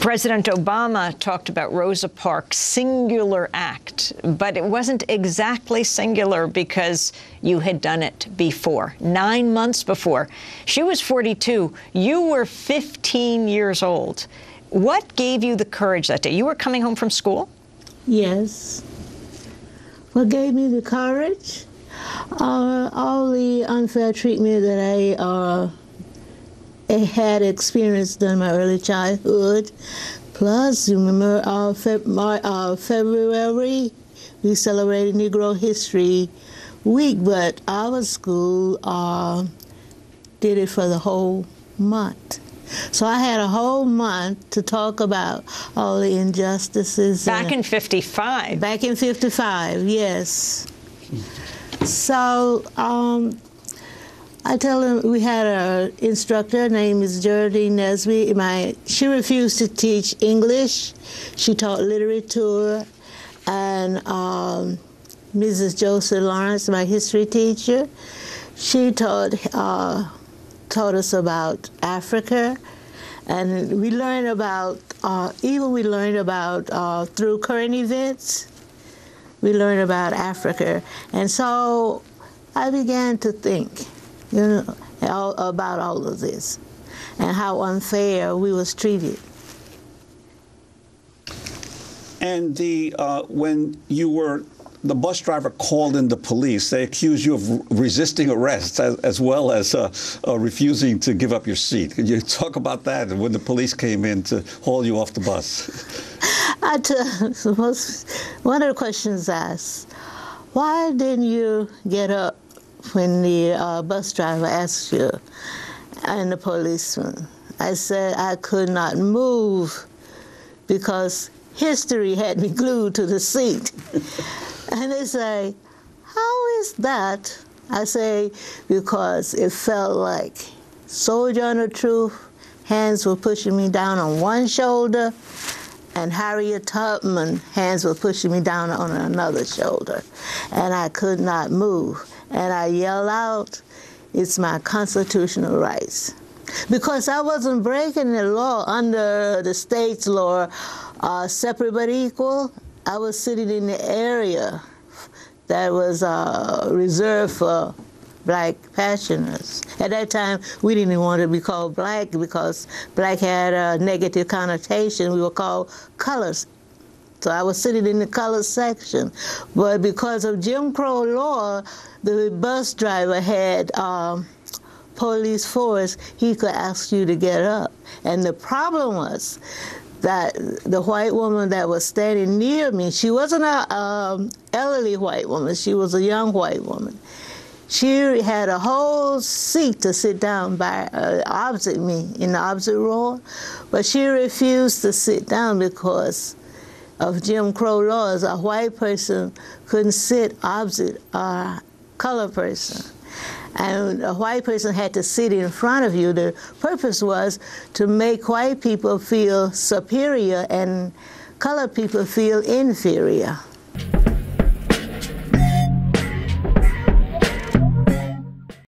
President Obama talked about Rosa Parks' singular act, but it wasn't exactly singular because you had done it before, 9 months before. She was 42. You were 15 years old. What gave you the courage that day? You were coming home from school? Yes. What gave me the courage? All the unfair treatment that I had experienced in my early childhood. Plus, you remember February, we celebrated Negro History Week, but our school did it for the whole month. So I had a whole month to talk about all the injustices. Back in 55. Back in 55, yes. So I tell them we had an instructor named Ms. Geraldine Nesby. She refused to teach English. She taught literature. And Mrs. Joseph Lawrence, my history teacher, she taught us about Africa. And we learned about, through current events, we learned about Africa. And so I began to think, about all of this and how unfair we was treated. And when the bus driver called in the police, they accused you of resisting arrest as well as refusing to give up your seat. Could you talk about that when the police came in to haul you off the bus? One of the questions asked, why didn't you get up when the bus driver asked you and the policeman? I said I could not move because history had me glued to the seat. And they say, how is that? I say, because it felt like soldier on the truth, hands were pushing me down on one shoulder, and Harriet Tubman, hands were pushing me down on another shoulder. And I could not move. And I yelled out, it's my constitutional rights. Because I wasn't breaking the law under the state's law, separate but equal. I was sitting in the area that was reserved for black pensioners. At that time, we didn't want to be called black because black had a negative connotation. We were called colors. So I was sitting in the colors section. But because of Jim Crow law, the bus driver had police force. He could ask you to get up. And the problem was that the white woman that was standing near me, she wasn't an elderly white woman, she was a young white woman. She had a whole seat to sit down by opposite me, in the opposite row, but she refused to sit down because of Jim Crow laws. A white person couldn't sit opposite a colored person. And a white person had to sit in front of you. The purpose was to make white people feel superior and colored people feel inferior.